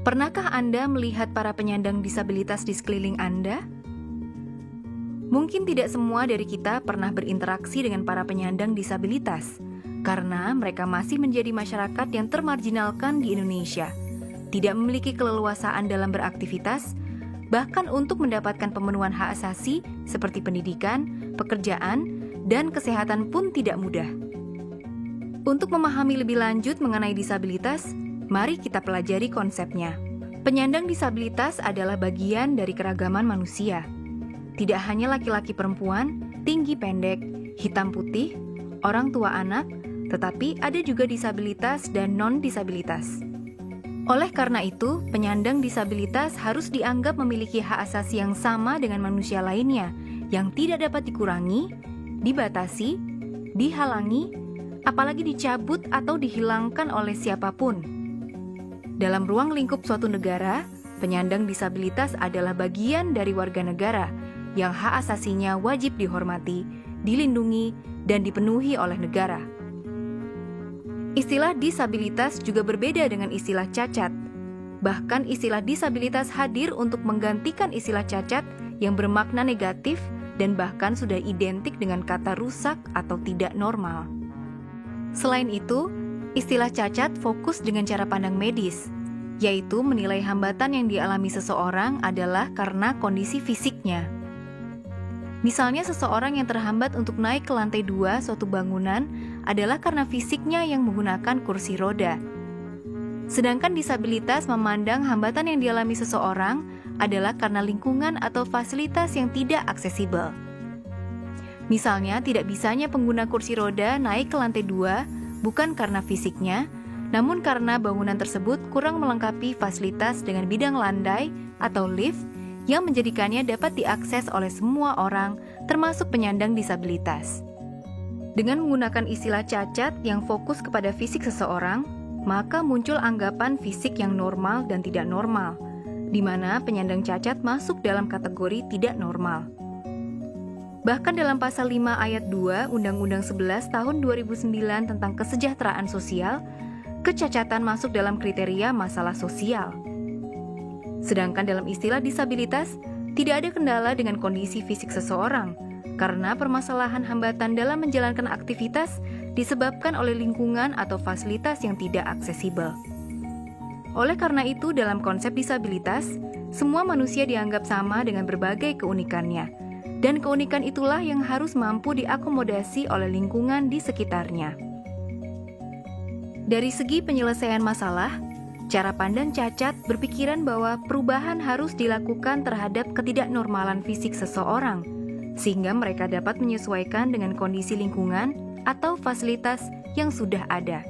Pernahkah Anda melihat para penyandang disabilitas di sekeliling Anda? Mungkin tidak semua dari kita pernah berinteraksi dengan para penyandang disabilitas, karena mereka masih menjadi masyarakat yang termarginalkan di Indonesia, tidak memiliki keleluasaan dalam beraktivitas, bahkan untuk mendapatkan pemenuhan hak asasi seperti pendidikan, pekerjaan, dan kesehatan pun tidak mudah. Untuk memahami lebih lanjut mengenai disabilitas, mari kita pelajari konsepnya. Penyandang disabilitas adalah bagian dari keragaman manusia. Tidak hanya laki-laki perempuan, tinggi pendek, hitam putih, orang tua anak, tetapi ada juga disabilitas dan non-disabilitas. Oleh karena itu, penyandang disabilitas harus dianggap memiliki hak asasi yang sama dengan manusia lainnya, yang tidak dapat dikurangi, dibatasi, dihalangi, apalagi dicabut atau dihilangkan oleh siapapun. Dalam ruang lingkup suatu negara, penyandang disabilitas adalah bagian dari warga negara yang hak asasinya wajib dihormati, dilindungi, dan dipenuhi oleh negara. Istilah disabilitas juga berbeda dengan istilah cacat. Bahkan istilah disabilitas hadir untuk menggantikan istilah cacat yang bermakna negatif dan bahkan sudah identik dengan kata rusak atau tidak normal. Selain itu, istilah cacat fokus dengan cara pandang medis, yaitu menilai hambatan yang dialami seseorang adalah karena kondisi fisiknya. Misalnya seseorang yang terhambat untuk naik ke lantai 2 suatu bangunan adalah karena fisiknya yang menggunakan kursi roda. Sedangkan disabilitas memandang hambatan yang dialami seseorang adalah karena lingkungan atau fasilitas yang tidak aksesibel. Misalnya tidak bisanya pengguna kursi roda naik ke lantai 2 bukan karena fisiknya, namun karena bangunan tersebut kurang melengkapi fasilitas dengan bidang landai atau lift yang menjadikannya dapat diakses oleh semua orang, termasuk penyandang disabilitas. Dengan menggunakan istilah cacat yang fokus kepada fisik seseorang, maka muncul anggapan fisik yang normal dan tidak normal, di mana penyandang cacat masuk dalam kategori tidak normal. Bahkan dalam pasal 5 ayat 2 Undang-Undang 11 tahun 2009 tentang kesejahteraan sosial, kecacatan masuk dalam kriteria masalah sosial. Sedangkan dalam istilah disabilitas, tidak ada kendala dengan kondisi fisik seseorang, karena permasalahan hambatan dalam menjalankan aktivitas disebabkan oleh lingkungan atau fasilitas yang tidak aksesibel. Oleh karena itu, dalam konsep disabilitas, semua manusia dianggap sama dengan berbagai keunikannya, dan keunikan itulah yang harus mampu diakomodasi oleh lingkungan di sekitarnya. Dari segi penyelesaian masalah, cara pandang cacat berpikiran bahwa perubahan harus dilakukan terhadap ketidaknormalan fisik seseorang, sehingga mereka dapat menyesuaikan dengan kondisi lingkungan atau fasilitas yang sudah ada.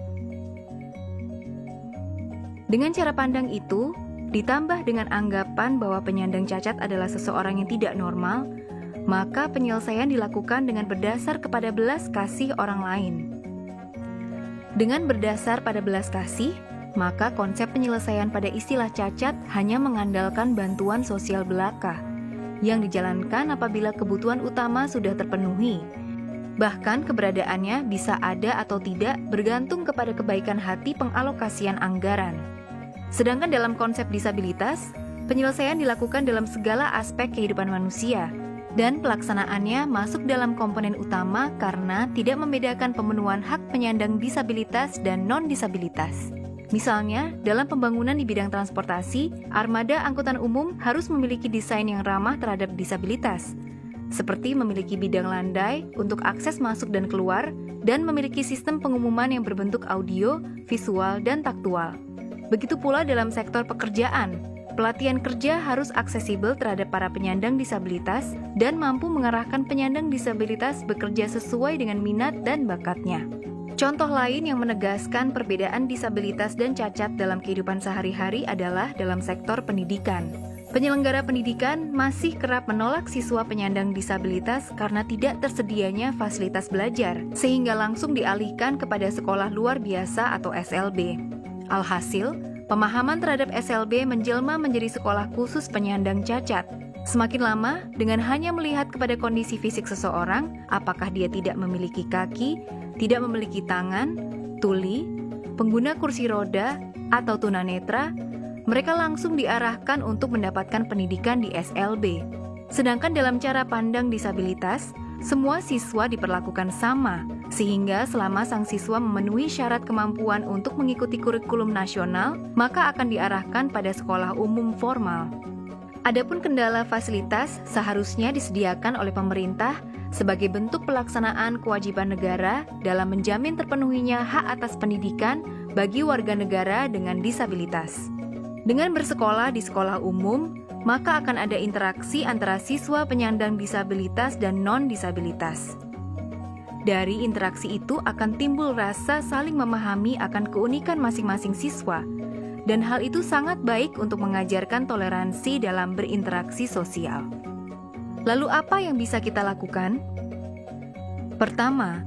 Dengan cara pandang itu, ditambah dengan anggapan bahwa penyandang cacat adalah seseorang yang tidak normal, maka penyelesaian dilakukan dengan berdasar kepada belas kasih orang lain. Dengan berdasar pada belas kasih, maka konsep penyelesaian pada istilah cacat hanya mengandalkan bantuan sosial belaka, yang dijalankan apabila kebutuhan utama sudah terpenuhi. Bahkan keberadaannya bisa ada atau tidak bergantung kepada kebaikan hati pengalokasian anggaran. Sedangkan dalam konsep disabilitas, penyelesaian dilakukan dalam segala aspek kehidupan manusia, dan pelaksanaannya masuk dalam komponen utama karena tidak membedakan pemenuhan hak penyandang disabilitas dan non-disabilitas. Misalnya, dalam pembangunan di bidang transportasi, armada angkutan umum harus memiliki desain yang ramah terhadap disabilitas, seperti memiliki bidang landai untuk akses masuk dan keluar, dan memiliki sistem pengumuman yang berbentuk audio, visual, dan taktual. Begitu pula dalam sektor pekerjaan, pelatihan kerja harus aksesibel terhadap para penyandang disabilitas dan mampu mengarahkan penyandang disabilitas bekerja sesuai dengan minat dan bakatnya. Contoh lain yang menegaskan perbedaan disabilitas dan cacat dalam kehidupan sehari-hari adalah dalam sektor pendidikan. Penyelenggara pendidikan masih kerap menolak siswa penyandang disabilitas karena tidak tersedianya fasilitas belajar, sehingga langsung dialihkan kepada sekolah luar biasa atau SLB. Alhasil, pemahaman terhadap SLB menjelma menjadi sekolah khusus penyandang cacat. Semakin lama, dengan hanya melihat kepada kondisi fisik seseorang, apakah dia tidak memiliki kaki, tidak memiliki tangan, tuli, pengguna kursi roda, atau tunanetra, mereka langsung diarahkan untuk mendapatkan pendidikan di SLB. Sedangkan dalam cara pandang disabilitas, semua siswa diperlakukan sama, sehingga selama sang siswa memenuhi syarat kemampuan untuk mengikuti kurikulum nasional, maka akan diarahkan pada sekolah umum formal. Adapun kendala fasilitas seharusnya disediakan oleh pemerintah sebagai bentuk pelaksanaan kewajiban negara dalam menjamin terpenuhinya hak atas pendidikan bagi warga negara dengan disabilitas. Dengan bersekolah di sekolah umum, maka akan ada interaksi antara siswa penyandang disabilitas dan non-disabilitas. Dari interaksi itu akan timbul rasa saling memahami akan keunikan masing-masing siswa, dan hal itu sangat baik untuk mengajarkan toleransi dalam berinteraksi sosial. Lalu apa yang bisa kita lakukan? Pertama,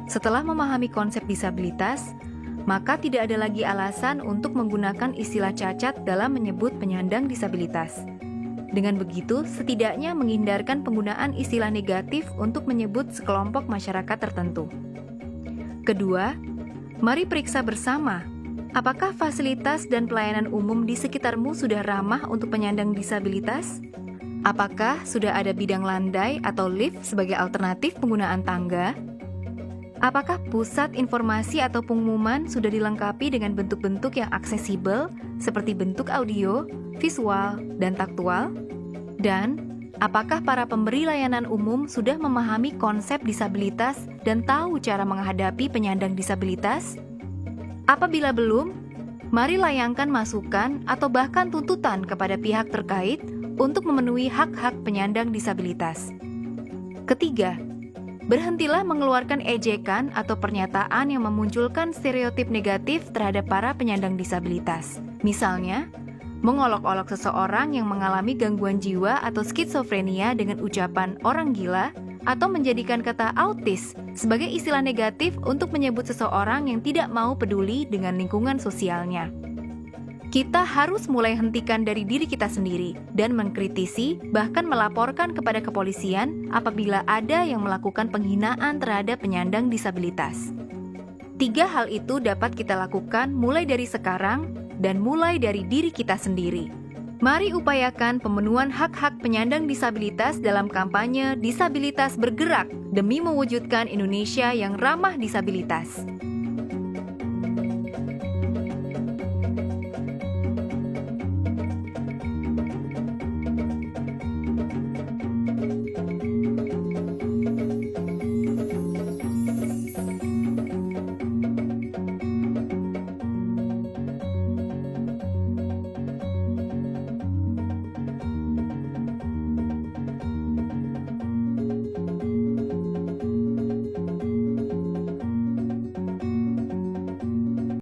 setelah memahami konsep disabilitas, maka tidak ada lagi alasan untuk menggunakan istilah cacat dalam menyebut penyandang disabilitas. Dengan begitu, setidaknya menghindarkan penggunaan istilah negatif untuk menyebut sekelompok masyarakat tertentu. Kedua, mari periksa bersama, apakah fasilitas dan pelayanan umum di sekitarmu sudah ramah untuk penyandang disabilitas? Apakah sudah ada bidang landai atau lift sebagai alternatif penggunaan tangga? Apakah pusat informasi atau pengumuman sudah dilengkapi dengan bentuk-bentuk yang aksesibel seperti bentuk audio, visual, dan taktual? Dan apakah para pemberi layanan umum sudah memahami konsep disabilitas dan tahu cara menghadapi penyandang disabilitas? Apabila belum, mari layangkan masukan atau bahkan tuntutan kepada pihak terkait untuk memenuhi hak-hak penyandang disabilitas. Ketiga, berhentilah mengeluarkan ejekan atau pernyataan yang memunculkan stereotip negatif terhadap para penyandang disabilitas. Misalnya, mengolok-olok seseorang yang mengalami gangguan jiwa atau skizofrenia dengan ucapan orang gila, atau menjadikan kata autis sebagai istilah negatif untuk menyebut seseorang yang tidak mau peduli dengan lingkungan sosialnya. Kita harus mulai hentikan dari diri kita sendiri dan mengkritisi, bahkan melaporkan kepada kepolisian apabila ada yang melakukan penghinaan terhadap penyandang disabilitas. 3 hal itu dapat kita lakukan mulai dari sekarang dan mulai dari diri kita sendiri. Mari upayakan pemenuhan hak-hak penyandang disabilitas dalam kampanye Disabilitas Bergerak demi mewujudkan Indonesia yang ramah disabilitas.